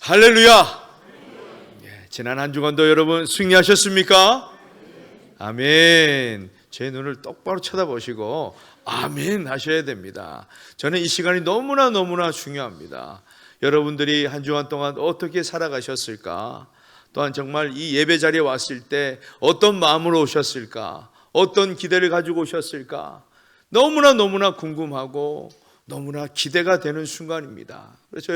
할렐루야. 지난 한 주간도 여러분 승리하셨습니까? 아멘. 제 눈을 똑바로 쳐다보시고 아멘 하셔야 됩니다. 저는 이 시간이 너무나 중요합니다. 여러분들이 한 주간 동안 어떻게 살아가셨을까? 또한 정말 이 예배 자리에 왔을 때 어떤 마음으로 오셨을까? 어떤 기대를 가지고 오셨을까? 너무나 궁금하고 너무나 기대가 되는 순간입니다. 그래서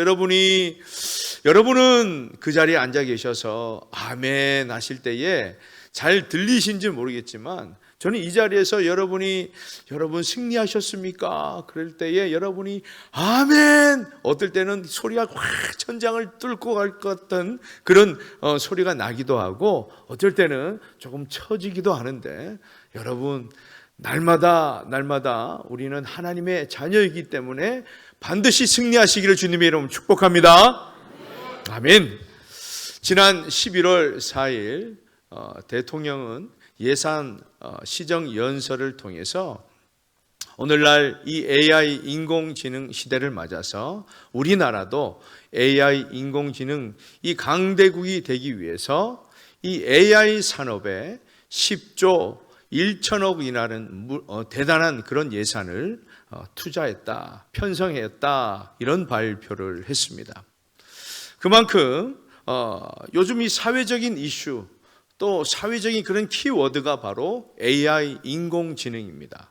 여러분은 그 자리에 앉아 계셔서 아멘 하실 때에 잘 들리신지 모르겠지만 저는 이 자리에서 여러분 승리하셨습니까? 그럴 때에 여러분이 아멘, 어떨 때는 소리가 확 천장을 뚫고 갈 것 같은 그런 소리가 나기도 하고 어떨 때는 조금 처지기도 하는데 여러분 날마다 우리는 하나님의 자녀이기 때문에 반드시 승리하시기를 주님의 이름으로 축복합니다. 아멘. 지난 11월 4일 대통령은 예산 시정 연설을 통해서 오늘날 이 AI 인공지능 시대를 맞아서 우리나라도 AI 인공지능 이 강대국이 되기 위해서 이 AI 산업에 10조 1천억이라는 대단한 그런 예산을 투자했다, 편성했다 이런 발표를 했습니다. 그만큼 요즘 이 사회적인 이슈 또 사회적인 그런 키워드가 바로 AI 인공지능입니다.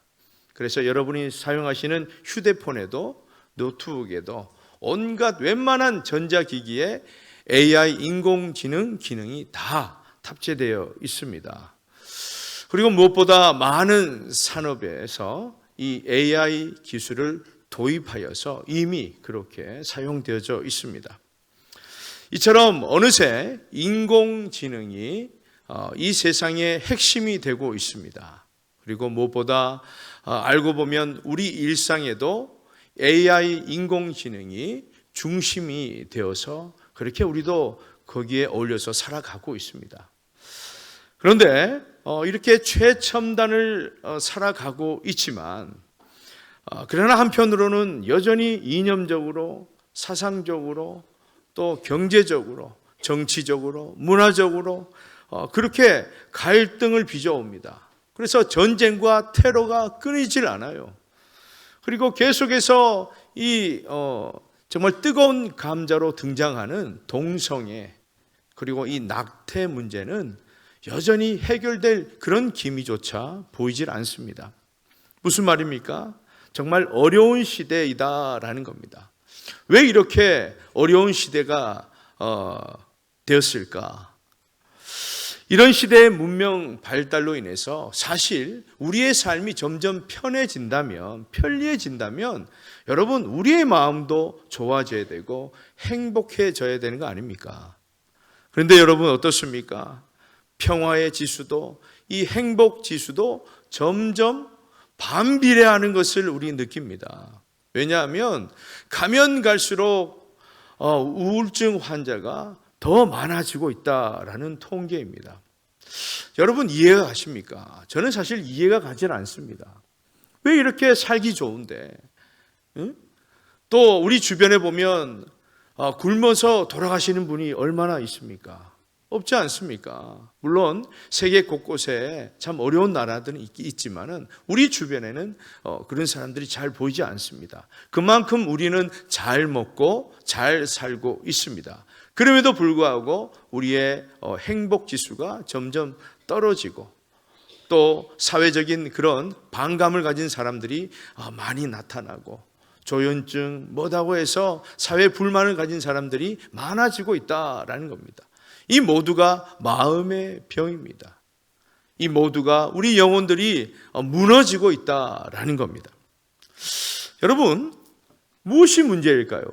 그래서 여러분이 사용하시는 휴대폰에도 노트북에도 온갖 웬만한 전자기기에 AI 인공지능 기능이 다 탑재되어 있습니다. 그리고 무엇보다 많은 산업에서 이 AI 기술을 도입하여서 이미 그렇게 사용되어져 있습니다. 이처럼 어느새 인공지능이 이 세상의 핵심이 되고 있습니다. 그리고 무엇보다 알고 보면 우리 일상에도 AI 인공지능이 중심이 되어서 그렇게 우리도 거기에 어울려서 살아가고 있습니다. 그런데 이렇게 최첨단을 살아가고 있지만 그러나 한편으로는 여전히 이념적으로 사상적으로 또 경제적으로 정치적으로 문화적으로 그렇게 갈등을 빚어옵니다. 그래서 전쟁과 테러가 끊이질 않아요. 그리고 계속해서 이 정말 뜨거운 감자로 등장하는 동성애 그리고 이 낙태 문제는 여전히 해결될 그런 기미조차 보이질 않습니다. 무슨 말입니까? 정말 어려운 시대이다라는 겁니다. 왜 이렇게 어려운 시대가 되었을까? 이런 시대의 문명 발달로 인해서 사실 우리의 삶이 점점 편리해진다면 여러분 우리의 마음도 좋아져야 되고 행복해져야 되는 거 아닙니까? 그런데 여러분 어떻습니까? 평화의 지수도 이 행복 지수도 점점 반비례하는 것을 우리 느낍니다. 왜냐하면 가면 갈수록 우울증 환자가 더 많아지고 있다라는 통계입니다. 여러분 이해가 가십니까? 저는 사실 이해가 가질 않습니다. 왜 이렇게 살기 좋은데? 또 우리 주변에 보면 굶어서 돌아가시는 분이 얼마나 있습니까? 없지 않습니까? 물론 세계 곳곳에 참 어려운 나라들은 있지만은 우리 주변에는 그런 사람들이 잘 보이지 않습니다. 그만큼 우리는 잘 먹고 잘 살고 있습니다. 그럼에도 불구하고 우리의 행복 지수가 점점 떨어지고 또 사회적인 그런 반감을 가진 사람들이 많이 나타나고 조현증 뭐다고 해서 사회 불만을 가진 사람들이 많아지고 있다라는 겁니다. 이 모두가 마음의 병입니다. 이 모두가 우리 영혼들이 무너지고 있다라는 겁니다. 여러분, 무엇이 문제일까요?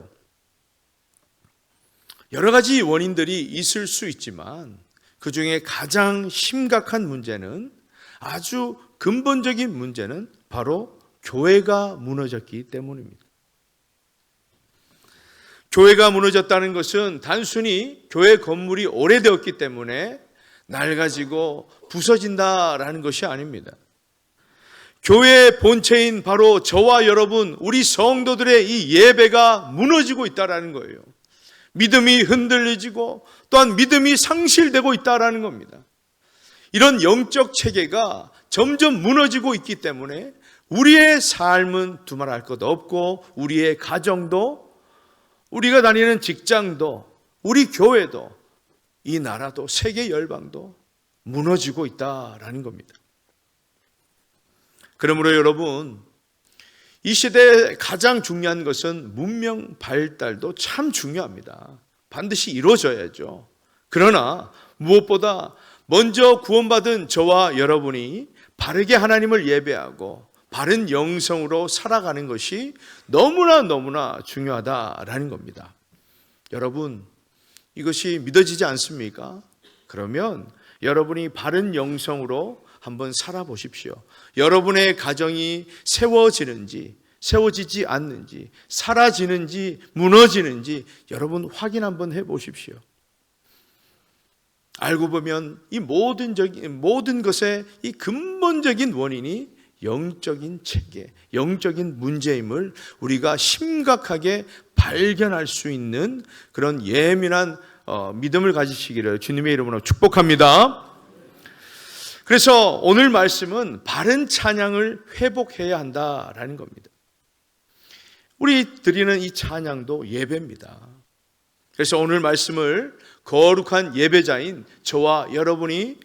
여러 가지 원인들이 있을 수 있지만 그 중에 가장 심각한 문제는 아주 근본적인 문제는 바로 교회가 무너졌기 때문입니다. 교회가 무너졌다는 것은 단순히 교회 건물이 오래되었기 때문에 낡아지고 부서진다라는 것이 아닙니다. 교회의 본체인 바로 저와 여러분, 우리 성도들의 이 예배가 무너지고 있다는 거예요. 믿음이 흔들리지고 또한 믿음이 상실되고 있다라는 겁니다. 이런 영적 체계가 점점 무너지고 있기 때문에 우리의 삶은 두말할 것 없고 우리의 가정도, 우리가 다니는 직장도, 우리 교회도, 이 나라도, 세계 열방도 무너지고 있다라는 겁니다. 그러므로 여러분, 이 시대에 가장 중요한 것은 문명 발달도 참 중요합니다. 반드시 이루어져야죠. 그러나 무엇보다 먼저 구원받은 저와 여러분이 바르게 하나님을 예배하고 바른 영성으로 살아가는 것이 너무나 중요하다라는 겁니다. 여러분, 이것이 믿어지지 않습니까? 그러면 여러분이 바른 영성으로 한번 살아보십시오. 여러분의 가정이 세워지는지, 세워지지 않는지, 사라지는지, 무너지는지 여러분 확인 한번 해보십시오. 알고 보면 이 모든 것의 이 근본적인 원인이 영적인 체계, 영적인 문제임을 우리가 심각하게 발견할 수 있는 그런 예민한 믿음을 가지시기를 주님의 이름으로 축복합니다. 그래서 오늘 말씀은 바른 찬양을 회복해야 한다라는 겁니다. 우리 드리는 이 찬양도 예배입니다. 그래서 오늘 말씀을 거룩한 예배자인 저와 여러분이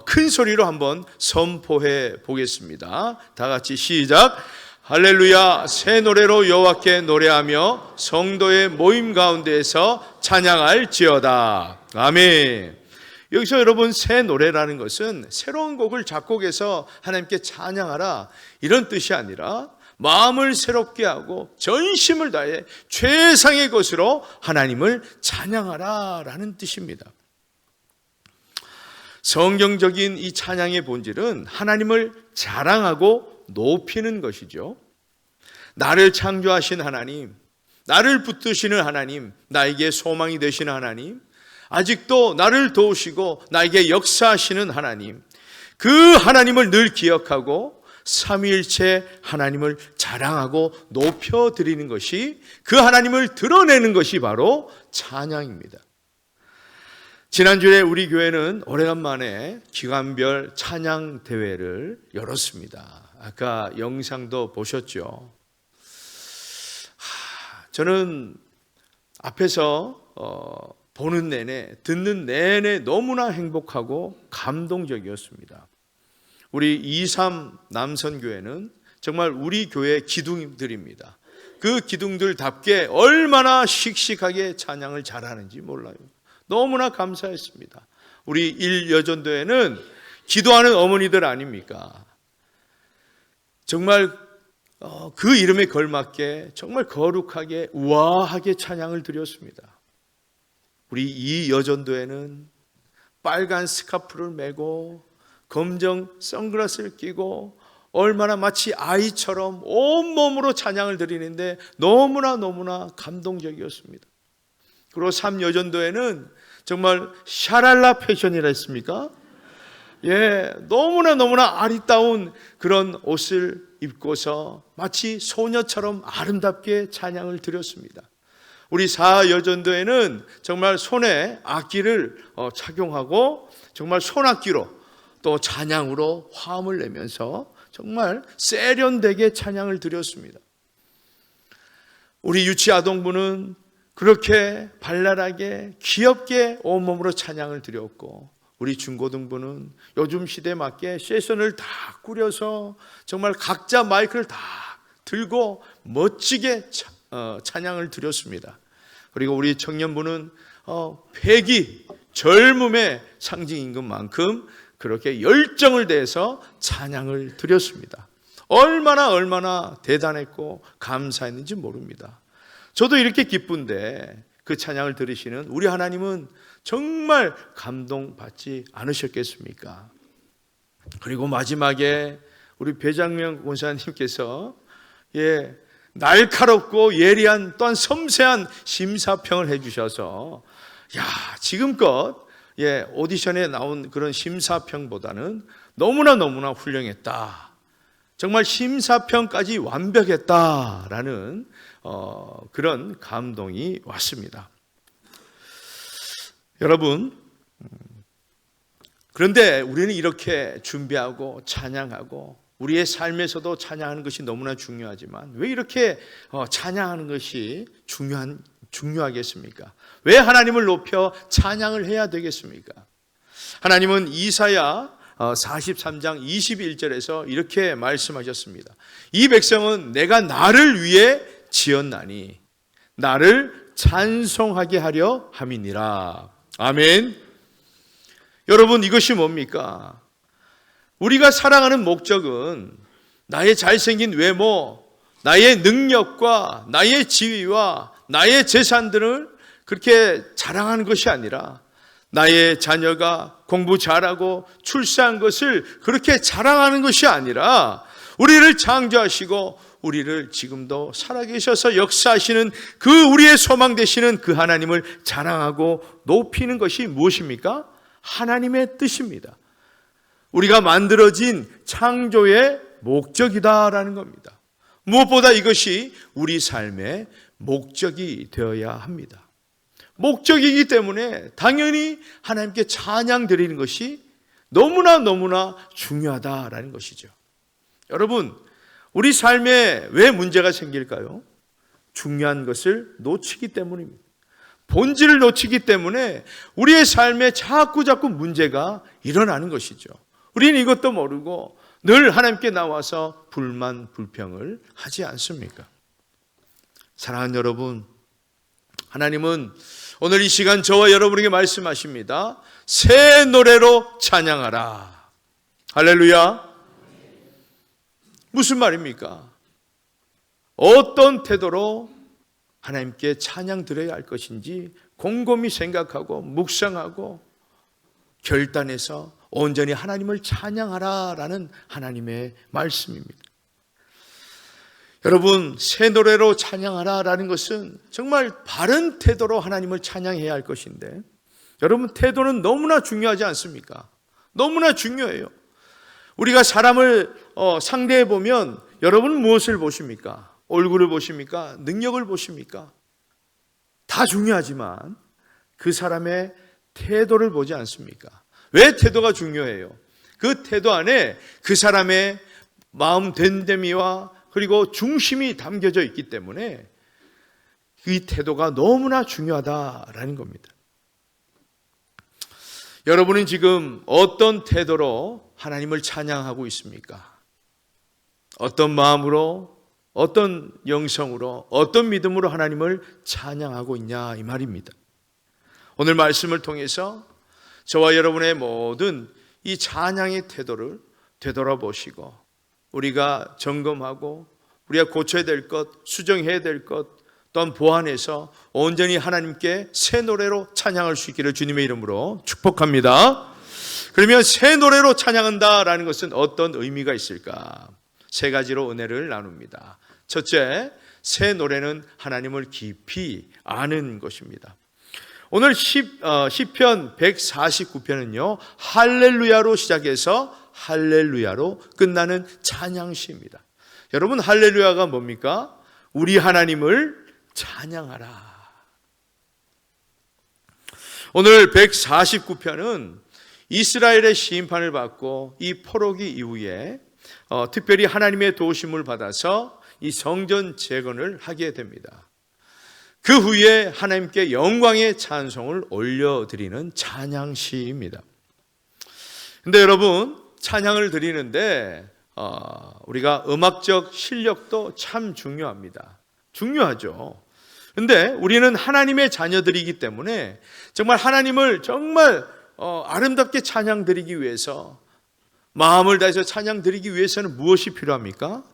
큰 소리로 한번 선포해 보겠습니다. 다 같이 시작. 할렐루야. 새 노래로 여호와께 노래하며 성도의 모임 가운데에서 찬양할지어다. 아멘. 여기서 여러분, 새 노래라는 것은 새로운 곡을 작곡해서 하나님께 찬양하라 이런 뜻이 아니라 마음을 새롭게 하고 전심을 다해 최상의 것으로 하나님을 찬양하라 라는 뜻입니다. 성경적인 이 찬양의 본질은 하나님을 자랑하고 높이는 것이죠. 나를 창조하신 하나님, 나를 붙드시는 하나님, 나에게 소망이 되시는 하나님, 아직도 나를 도우시고 나에게 역사하시는 하나님, 그 하나님을 늘 기억하고 삼위일체 하나님을 자랑하고 높여드리는 것이, 그 하나님을 드러내는 것이 바로 찬양입니다. 지난주에 우리 교회는 오래간만에 기간별 찬양 대회를 열었습니다. 아까 영상도 보셨죠. 저는 앞에서 보는 내내, 듣는 내내 너무나 행복하고 감동적이었습니다. 우리 23 남선교회는 정말 우리 교회 기둥들입니다. 그 기둥들답게 얼마나 씩씩하게 찬양을 잘하는지 몰라요. 너무나 감사했습니다. 우리 1여전도에는 기도하는 어머니들 아닙니까? 정말 그 이름에 걸맞게 정말 거룩하게 우아하게 찬양을 드렸습니다. 우리 이 여전도에는 빨간 스카프를 메고 검정 선글라스를 끼고 얼마나 마치 아이처럼 온몸으로 찬양을 드리는데 너무나 감동적이었습니다. 그리고 3여전도에는 정말 샤랄라 패션이라 했습니까? 너무나 아리따운 그런 옷을 입고서 마치 소녀처럼 아름답게 찬양을 드렸습니다. 우리 4여전도에는 정말 손에 악기를 착용하고 정말 손악기로 또 찬양으로 화음을 내면서 정말 세련되게 찬양을 드렸습니다. 우리 유치아동부는 그렇게 발랄하게 귀엽게 온몸으로 찬양을 드렸고, 우리 중고등부는 요즘 시대에 맞게 세션을 다 꾸려서 정말 각자 마이크를 다 들고 멋지게 찬양을 드렸습니다. 그리고 우리 청년부는 패기, 젊음의 상징인 것만큼 그렇게 열정을 다해서 찬양을 드렸습니다. 얼마나 대단했고 감사했는지 모릅니다. 저도 이렇게 기쁜데 그 찬양을 들으시는 우리 하나님은 정말 감동받지 않으셨겠습니까? 그리고 마지막에 우리 배장명 권사님께서 날카롭고 예리한 또한 섬세한 심사평을 해주셔서 지금껏 오디션에 나온 그런 심사평보다는 너무나 훌륭했다. 정말 심사평까지 완벽했다라는 그런 감동이 왔습니다. 여러분, 그런데 우리는 이렇게 준비하고 찬양하고 우리의 삶에서도 찬양하는 것이 너무나 중요하지만 왜 이렇게 찬양하는 것이 중요하겠습니까? 왜 하나님을 높여 찬양을 해야 되겠습니까? 하나님은 이사야 43장 21절에서 이렇게 말씀하셨습니다. 이 백성은 내가 나를 위해 지었나니 나를 찬송하게 하려 함이니라. 아멘. 여러분, 이것이 뭡니까? 우리가 사랑하는 목적은 나의 잘생긴 외모, 나의 능력과 나의 지위와 나의 재산들을 그렇게 자랑하는 것이 아니라 나의 자녀가 공부 잘하고 출세한 것을 그렇게 자랑하는 것이 아니라 우리를 창조하시고 우리를 지금도 살아계셔서 역사하시는 그 우리의 소망 되시는 그 하나님을 자랑하고 높이는 것이 무엇입니까? 하나님의 뜻입니다. 우리가 만들어진 창조의 목적이다라는 겁니다. 무엇보다 이것이 우리 삶의 목적이 되어야 합니다. 목적이기 때문에 당연히 하나님께 찬양 드리는 것이 너무나 중요하다라는 것이죠. 여러분, 우리 삶에 왜 문제가 생길까요? 중요한 것을 놓치기 때문입니다. 본질을 놓치기 때문에 우리의 삶에 자꾸 문제가 일어나는 것이죠. 우리는 이것도 모르고 늘 하나님께 나와서 불만, 불평을 하지 않습니까? 사랑하는 여러분, 하나님은 오늘 이 시간 저와 여러분에게 말씀하십니다. 새 노래로 찬양하라. 할렐루야. 무슨 말입니까? 어떤 태도로 하나님께 찬양 드려야 할 것인지 곰곰이 생각하고 묵상하고 결단해서 온전히 하나님을 찬양하라라는 하나님의 말씀입니다. 여러분, 새 노래로 찬양하라라는 것은 정말 바른 태도로 하나님을 찬양해야 할 것인데, 여러분, 태도는 너무나 중요하지 않습니까? 너무나 중요해요. 우리가 사람을 상대해 보면 여러분은 무엇을 보십니까? 얼굴을 보십니까? 능력을 보십니까? 다 중요하지만 그 사람의 태도를 보지 않습니까? 왜 태도가 중요해요? 그 태도 안에 그 사람의 마음 됨됨이와 그리고 중심이 담겨져 있기 때문에 이 태도가 너무나 중요하다라는 겁니다. 여러분은 지금 어떤 태도로 하나님을 찬양하고 있습니까? 어떤 마음으로, 어떤 영성으로, 어떤 믿음으로 하나님을 찬양하고 있냐 이 말입니다. 오늘 말씀을 통해서 저와 여러분의 모든 이 찬양의 태도를 되돌아보시고 우리가 점검하고 우리가 고쳐야 될 것, 수정해야 될 것 또한 보완해서 온전히 하나님께 새 노래로 찬양할 수 있기를 주님의 이름으로 축복합니다. 그러면 새 노래로 찬양한다라는 것은 어떤 의미가 있을까? 세 가지로 은혜를 나눕니다. 첫째, 새 노래는 하나님을 깊이 아는 것입니다. 오늘 시편 149편은요 할렐루야로 시작해서 할렐루야로 끝나는 찬양시입니다. 여러분, 할렐루야가 뭡니까? 우리 하나님을 찬양하라. 오늘 149편은 이스라엘의 심판을 받고 이 포로기 이후에 특별히 하나님의 도우심을 받아서 이 성전 재건을 하게 됩니다. 그 후에 하나님께 영광의 찬송을 올려드리는 찬양시입니다. 근데 여러분, 찬양을 드리는데 우리가 음악적 실력도 참 중요하죠. 근데 우리는 하나님의 자녀들이기 때문에 정말 하나님을 정말 아름답게 찬양 드리기 위해서, 마음을 다해서 찬양 드리기 위해서는 무엇이 필요합니까?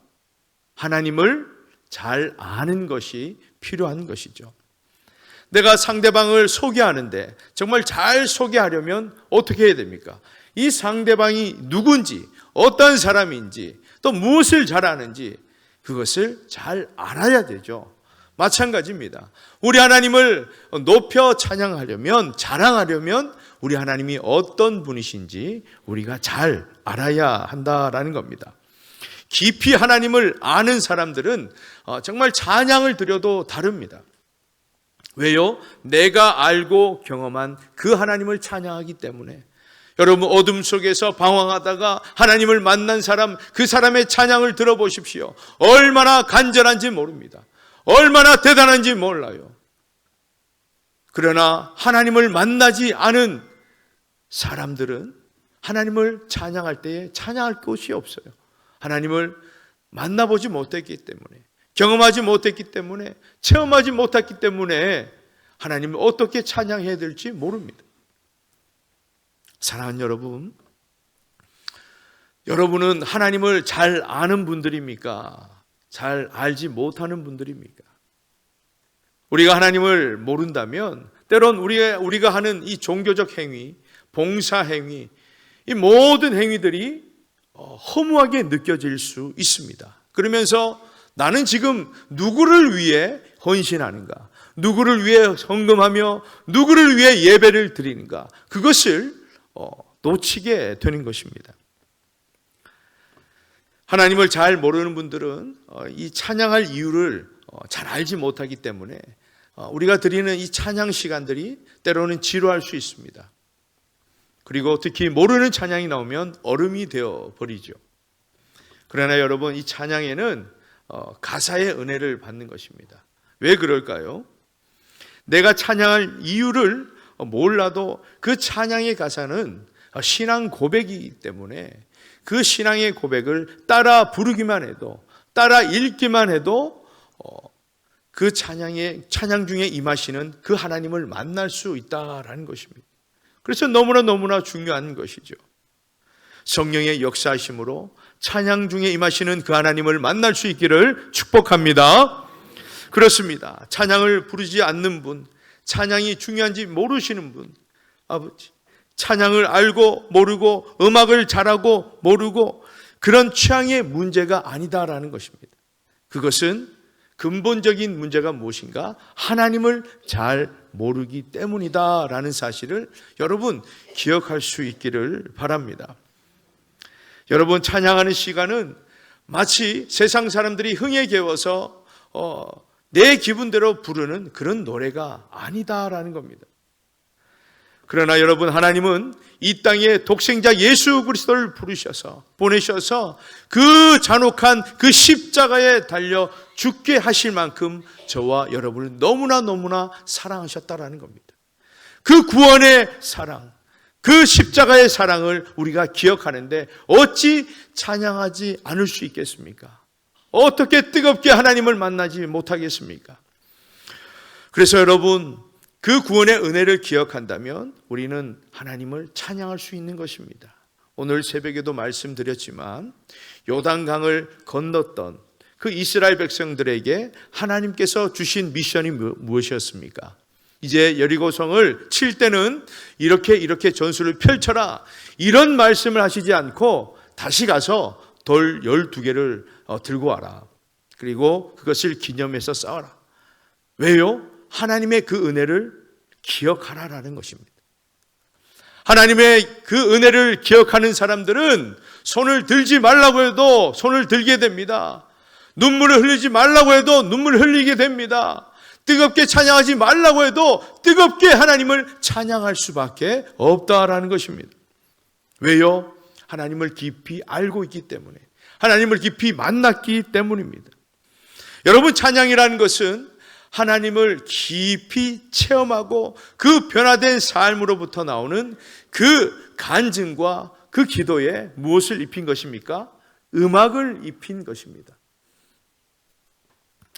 하나님을 잘 아는 것이 필요한 것이죠. 내가 상대방을 소개하는데 정말 잘 소개하려면 어떻게 해야 됩니까? 이 상대방이 누군지, 어떤 사람인지, 또 무엇을 잘하는지 그것을 잘 알아야 되죠. 마찬가지입니다. 우리 하나님을 높여 찬양하려면, 자랑하려면 우리 하나님이 어떤 분이신지 우리가 잘 알아야 한다라는 겁니다. 깊이 하나님을 아는 사람들은 정말 찬양을 드려도 다릅니다. 왜요? 내가 알고 경험한 그 하나님을 찬양하기 때문에. 여러분, 어둠 속에서 방황하다가 하나님을 만난 사람, 그 사람의 찬양을 들어보십시오. 얼마나 간절한지 모릅니다. 얼마나 대단한지 몰라요. 그러나 하나님을 만나지 않은 사람들은 하나님을 찬양할 때에 찬양할 곳이 없어요. 하나님을 만나보지 못했기 때문에, 경험하지 못했기 때문에, 체험하지 못했기 때문에 하나님을 어떻게 찬양해야 될지 모릅니다. 사랑하는 여러분, 여러분은 하나님을 잘 아는 분들입니까? 잘 알지 못하는 분들입니까? 우리가 하나님을 모른다면 때론 우리가 하는 이 종교적 행위, 봉사 행위, 이 모든 행위들이 허무하게 느껴질 수 있습니다. 그러면서 나는 지금 누구를 위해 헌신하는가? 누구를 위해 헌금하며 누구를 위해 예배를 드리는가? 그것을 놓치게 되는 것입니다. 하나님을 잘 모르는 분들은 이 찬양할 이유를 잘 알지 못하기 때문에 우리가 드리는 이 찬양 시간들이 때로는 지루할 수 있습니다. 그리고 특히 모르는 찬양이 나오면 얼음이 되어 버리죠. 그러나 여러분, 이 찬양에는 가사의 은혜를 받는 것입니다. 왜 그럴까요? 내가 찬양할 이유를 몰라도 그 찬양의 가사는 신앙 고백이기 때문에 그 신앙의 고백을 따라 부르기만 해도, 따라 읽기만 해도 그 찬양 중에 임하시는 그 하나님을 만날 수 있다라는 것입니다. 그래서 너무나 중요한 것이죠. 성령의 역사하심으로 찬양 중에 임하시는 그 하나님을 만날 수 있기를 축복합니다. 그렇습니다. 찬양을 부르지 않는 분, 찬양이 중요한지 모르시는 분, 아버지, 찬양을 알고 모르고 음악을 잘하고 모르고 그런 취향의 문제가 아니다라는 것입니다. 그것은 근본적인 문제가 무엇인가? 하나님을 잘 모르기 때문이다라는 사실을 여러분 기억할 수 있기를 바랍니다. 여러분, 찬양하는 시간은 마치 세상 사람들이 흥에 겨워서 내 기분대로 부르는 그런 노래가 아니다라는 겁니다. 그러나 여러분, 하나님은 이 땅에 독생자 예수 그리스도를 보내셔서 그 잔혹한 그 십자가에 달려 죽게 하실 만큼 저와 여러분을 너무나 사랑하셨다라는 겁니다. 그 구원의 사랑, 그 십자가의 사랑을 우리가 기억하는데 어찌 찬양하지 않을 수 있겠습니까? 어떻게 뜨겁게 하나님을 만나지 못하겠습니까? 그래서 여러분, 그 구원의 은혜를 기억한다면 우리는 하나님을 찬양할 수 있는 것입니다. 오늘 새벽에도 말씀드렸지만 요단강을 건넜던 그 이스라엘 백성들에게 하나님께서 주신 미션이 무엇이었습니까? 이제 여리고성을 칠 때는 이렇게 전술을 펼쳐라, 이런 말씀을 하시지 않고 다시 가서 돌 12개를 들고 와라. 그리고 그것을 기념해서 싸워라. 왜요? 하나님의 그 은혜를 기억하라라는 것입니다. 하나님의 그 은혜를 기억하는 사람들은 손을 들지 말라고 해도 손을 들게 됩니다. 눈물을 흘리지 말라고 해도 눈물을 흘리게 됩니다. 뜨겁게 찬양하지 말라고 해도 뜨겁게 하나님을 찬양할 수밖에 없다라는 것입니다. 왜요? 하나님을 깊이 알고 있기 때문에, 하나님을 깊이 만났기 때문입니다. 여러분, 찬양이라는 것은 하나님을 깊이 체험하고 그 변화된 삶으로부터 나오는 그 간증과 그 기도에 무엇을 입힌 것입니까? 음악을 입힌 것입니다.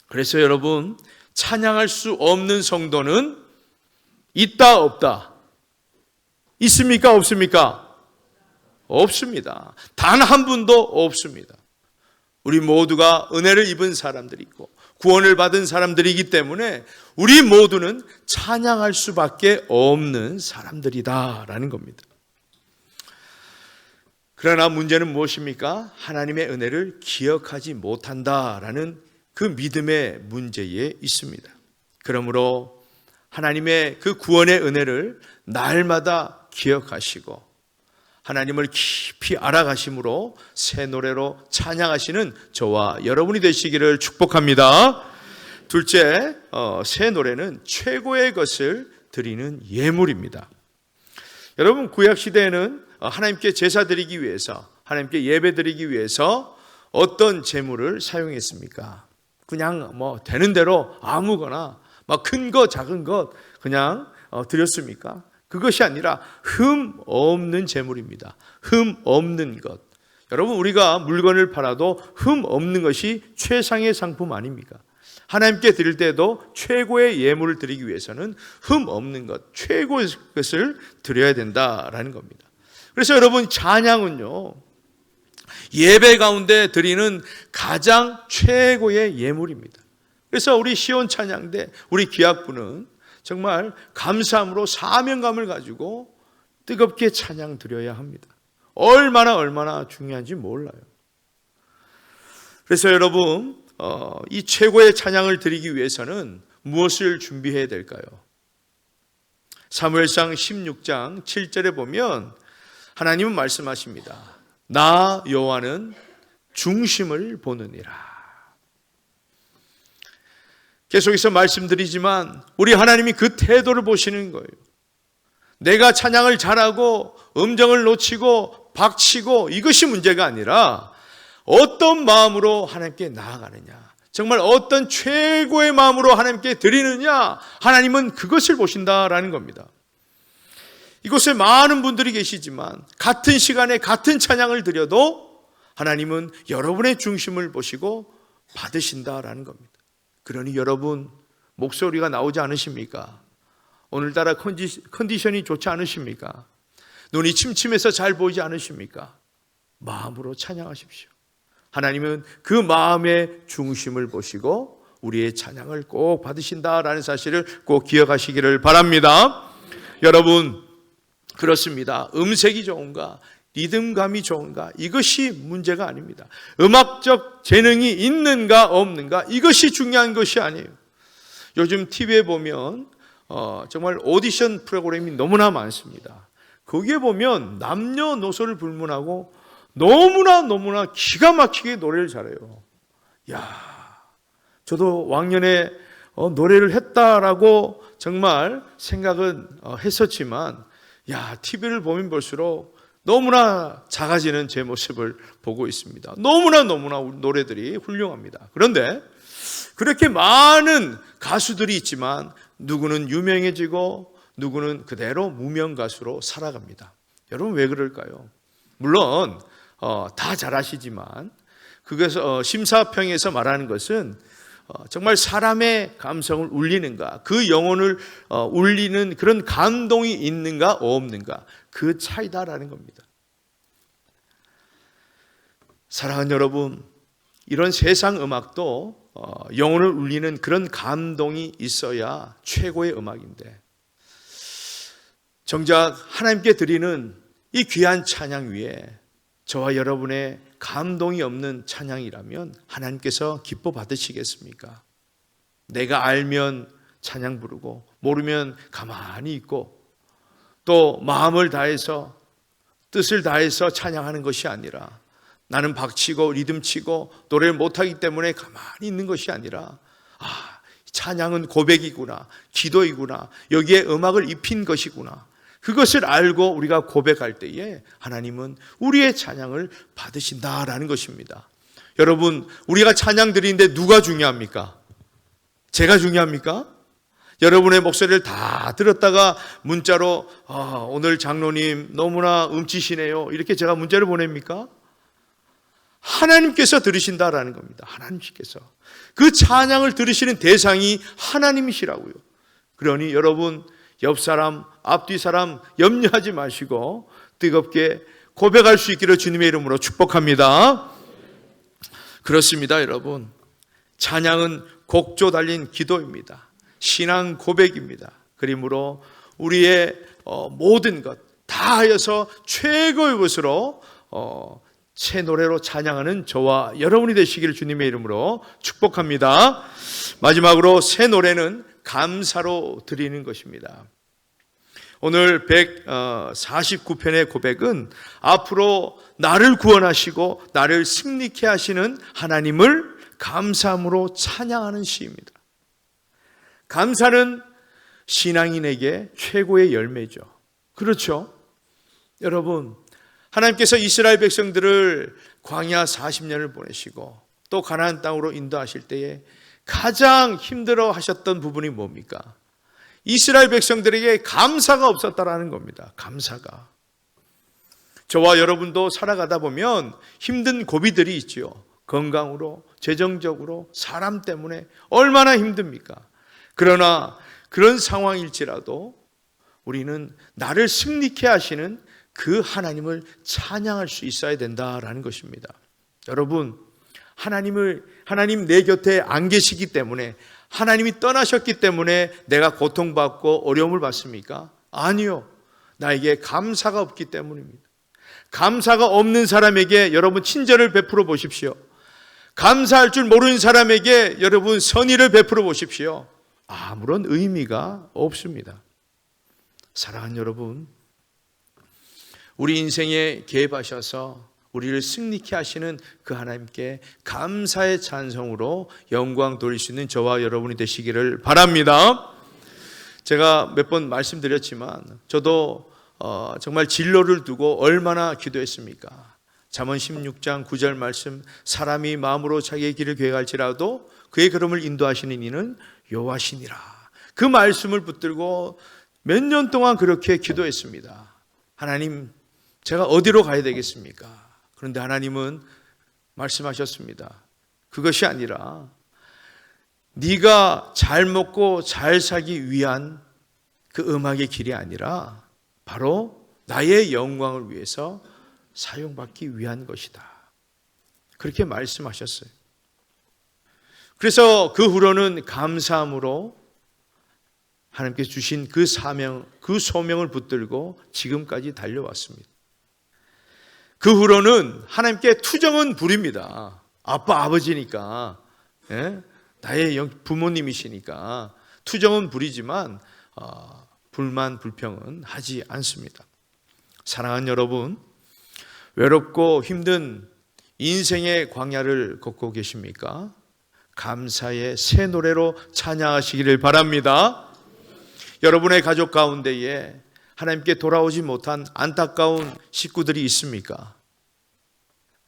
그래서 여러분, 찬양할 수 없는 성도는 있다 없다? 있습니까 없습니까? 없습니다. 단 한 분도 없습니다. 우리 모두가 은혜를 입은 사람들이고 구원을 받은 사람들이기 때문에 우리 모두는 찬양할 수밖에 없는 사람들이다라는 겁니다. 그러나 문제는 무엇입니까? 하나님의 은혜를 기억하지 못한다라는 그 믿음의 문제에 있습니다. 그러므로 하나님의 그 구원의 은혜를 날마다 기억하시고 하나님을 깊이 알아가심으로 새 노래로 찬양하시는 저와 여러분이 되시기를 축복합니다. 둘째, 새 노래는 최고의 것을 드리는 예물입니다. 여러분, 구약 시대에는 하나님께 제사 드리기 위해서, 하나님께 예배 드리기 위해서 어떤 제물을 사용했습니까? 그냥 되는 대로 아무거나 큰 것 작은 것 그냥 드렸습니까? 그것이 아니라 흠 없는 제물입니다. 흠 없는 것. 여러분, 우리가 물건을 팔아도 흠 없는 것이 최상의 상품 아닙니까? 하나님께 드릴 때도 최고의 예물을 드리기 위해서는 흠 없는 것, 최고의 것을 드려야 된다라는 겁니다. 그래서 여러분, 찬양은요, 예배 가운데 드리는 가장 최고의 예물입니다. 그래서 우리 시온 찬양대, 우리 기악부는 정말 감사함으로 사명감을 가지고 뜨겁게 찬양 드려야 합니다. 얼마나 중요한지 몰라요. 그래서 여러분, 이 최고의 찬양을 드리기 위해서는 무엇을 준비해야 될까요? 사무엘상 16장 7절에 보면 하나님은 말씀하십니다. 나 여호와는 중심을 보느니라. 계속해서 말씀드리지만 우리 하나님이 그 태도를 보시는 거예요. 내가 찬양을 잘하고 음정을 놓치고 박치고 이것이 문제가 아니라 어떤 마음으로 하나님께 나아가느냐, 정말 어떤 최고의 마음으로 하나님께 드리느냐, 하나님은 그것을 보신다라는 겁니다. 이곳에 많은 분들이 계시지만 같은 시간에 같은 찬양을 드려도 하나님은 여러분의 중심을 보시고 받으신다라는 겁니다. 그러니 여러분, 목소리가 나오지 않으십니까? 오늘따라 컨디션이 좋지 않으십니까? 눈이 침침해서 잘 보이지 않으십니까? 마음으로 찬양하십시오. 하나님은 그 마음의 중심을 보시고 우리의 찬양을 꼭 받으신다라는 사실을 꼭 기억하시기를 바랍니다. 여러분, 그렇습니다. 음색이 좋은가, 리듬감이 좋은가, 이것이 문제가 아닙니다. 음악적 재능이 있는가 없는가, 이것이 중요한 것이 아니에요. 요즘 TV에 보면 정말 오디션 프로그램이 너무나 많습니다. 거기에 보면 남녀노소를 불문하고 너무나 기가 막히게 노래를 잘해요. 저도 왕년에 노래를 했다라고 정말 생각은 했었지만, TV를 보면 볼수록 너무나 작아지는 제 모습을 보고 있습니다. 너무나 노래들이 훌륭합니다. 그런데 그렇게 많은 가수들이 있지만 누구는 유명해지고 누구는 그대로 무명 가수로 살아갑니다. 여러분, 왜 그럴까요? 물론 다 잘하시지만 그것서 심사평에서 말하는 것은 정말 사람의 감성을 울리는가, 그 영혼을 울리는 그런 감동이 있는가 없는가, 그 차이다라는 겁니다. 사랑하는 여러분, 이런 세상 음악도 영혼을 울리는 그런 감동이 있어야 최고의 음악인데, 정작 하나님께 드리는 이 귀한 찬양 위에 저와 여러분의 감동이 없는 찬양이라면 하나님께서 기뻐 받으시겠습니까? 내가 알면 찬양 부르고 모르면 가만히 있고 또 마음을 다해서 뜻을 다해서 찬양하는 것이 아니라, 나는 박치고 리듬치고 노래를 못하기 때문에 가만히 있는 것이 아니라, 찬양은 고백이구나, 기도이구나, 여기에 음악을 입힌 것이구나, 그것을 알고 우리가 고백할 때에 하나님은 우리의 찬양을 받으신다라는 것입니다. 여러분, 우리가 찬양 드리는데 누가 중요합니까? 제가 중요합니까? 여러분의 목소리를 다 들었다가 문자로 오늘 장로님 너무나 음치시네요, 이렇게 제가 문자를 보냅니까? 하나님께서 들으신다라는 겁니다. 하나님께서 그 찬양을 들으시는 대상이 하나님이시라고요. 그러니 여러분, 옆 사람, 앞뒤 사람 염려하지 마시고 뜨겁게 고백할 수 있기를 주님의 이름으로 축복합니다. 그렇습니다, 여러분. 찬양은 곡조 달린 기도입니다. 신앙 고백입니다. 그러므로 우리의 모든 것 다 하여서 최고의 것으로 새 노래로 찬양하는 저와 여러분이 되시기를 주님의 이름으로 축복합니다. 마지막으로 새 노래는 감사로 드리는 것입니다. 오늘 149편의 고백은 앞으로 나를 구원하시고 나를 승리케 하시는 하나님을 감사함으로 찬양하는 시입니다. 감사는 신앙인에게 최고의 열매죠. 그렇죠? 여러분, 하나님께서 이스라엘 백성들을 광야 40년을 보내시고 또 가나안 땅으로 인도하실 때에 가장 힘들어 하셨던 부분이 뭡니까? 이스라엘 백성들에게 감사가 없었다라는 겁니다. 감사가. 저와 여러분도 살아가다 보면 힘든 고비들이 있지요. 건강으로, 재정적으로, 사람 때문에 얼마나 힘듭니까? 그러나 그런 상황일지라도 우리는 나를 승리케 하시는 그 하나님을 찬양할 수 있어야 된다라는 것입니다. 여러분, 하나님 내 곁에 안 계시기 때문에, 하나님이 떠나셨기 때문에 내가 고통받고 어려움을 받습니까? 아니요. 나에게 감사가 없기 때문입니다. 감사가 없는 사람에게 여러분 친절을 베풀어 보십시오. 감사할 줄 모르는 사람에게 여러분 선의를 베풀어 보십시오. 아무런 의미가 없습니다. 사랑하는 여러분, 우리 인생에 개입하셔서 우리를 승리케 하시는 그 하나님께 감사의 찬송으로 영광 돌릴 수 있는 저와 여러분이 되시기를 바랍니다. 제가 몇 번 말씀드렸지만 저도 정말 진로를 두고 얼마나 기도했습니까? 잠언 16장 9절 말씀, 사람이 마음으로 자기의 길을 계획할지라도 그의 걸음을 인도하시는 이는 여호와시니라. 그 말씀을 붙들고 몇 년 동안 그렇게 기도했습니다. 하나님, 제가 어디로 가야 되겠습니까? 그런데 하나님은 말씀하셨습니다. 그것이 아니라 네가 잘 먹고 잘 살기 위한 그 음악의 길이 아니라 바로 나의 영광을 위해서 사용받기 위한 것이다. 그렇게 말씀하셨어요. 그래서 그 후로는 감사함으로 하나님께서 주신 그 사명, 그 소명을 붙들고 지금까지 달려왔습니다. 그 후로는 하나님께 투정은 부립니다. 아빠, 아버지니까, 나의 부모님이시니까 투정은 부리지만 불만, 불평은 하지 않습니다. 사랑하는 여러분, 외롭고 힘든 인생의 광야를 걷고 계십니까? 감사의 새 노래로 찬양하시기를 바랍니다. 여러분의 가족 가운데에 하나님께 돌아오지 못한 안타까운 식구들이 있습니까?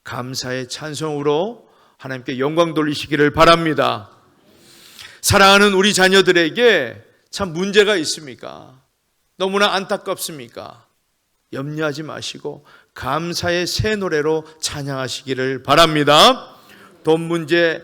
감사의 찬송으로 하나님께 영광 돌리시기를 바랍니다. 사랑하는 우리 자녀들에게 참 문제가 있습니까? 너무나 안타깝습니까? 염려하지 마시고 감사의 새 노래로 찬양하시기를 바랍니다. 돈 문제,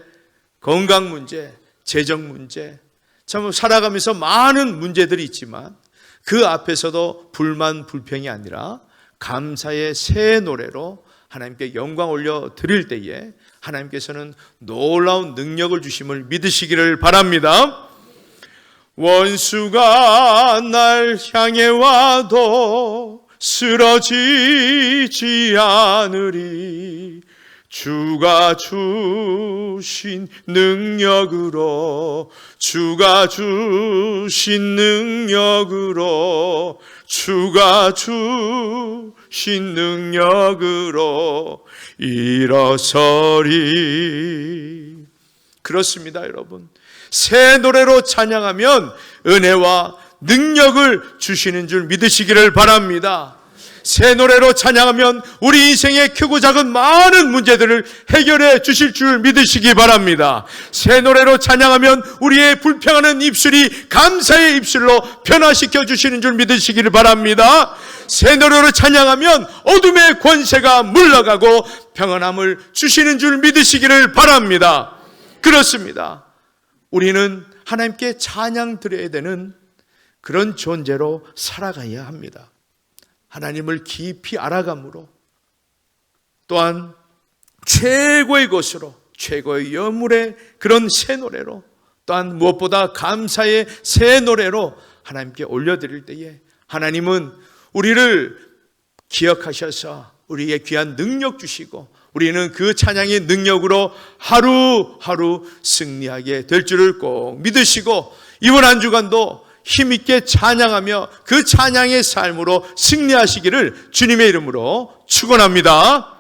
건강 문제, 재정 문제, 참 살아가면서 많은 문제들이 있지만 그 앞에서도 불만, 불평이 아니라 감사의 새 노래로 하나님께 영광 올려 드릴 때에 하나님께서는 놀라운 능력을 주심을 믿으시기를 바랍니다. 원수가 날 향해 와도 쓰러지지 않으리. 주가 주신 능력으로, 주가 주신 능력으로, 주가 주신 능력으로 일어서리. 그렇습니다, 여러분. 새 노래로 찬양하면 은혜와 능력을 주시는 줄 믿으시기를 바랍니다. 새 노래로 찬양하면 우리 인생의 크고 작은 많은 문제들을 해결해 주실 줄 믿으시기 바랍니다. 새 노래로 찬양하면 우리의 불평하는 입술이 감사의 입술로 변화시켜 주시는 줄 믿으시기를 바랍니다. 새 노래로 찬양하면 어둠의 권세가 물러가고 평안함을 주시는 줄 믿으시기를 바랍니다. 그렇습니다. 우리는 하나님께 찬양 드려야 되는 그런 존재로 살아가야 합니다. 하나님을 깊이 알아감으로, 또한 최고의 것으로, 최고의 여물의 그런 새 노래로, 또한 무엇보다 감사의 새 노래로 하나님께 올려드릴 때에 하나님은 우리를 기억하셔서 우리에게 귀한 능력 주시고 우리는 그 찬양의 능력으로 하루하루 승리하게 될 줄을 꼭 믿으시고 이번 한 주간도 힘있게 찬양하며 그 찬양의 삶으로 승리하시기를 주님의 이름으로 축원합니다.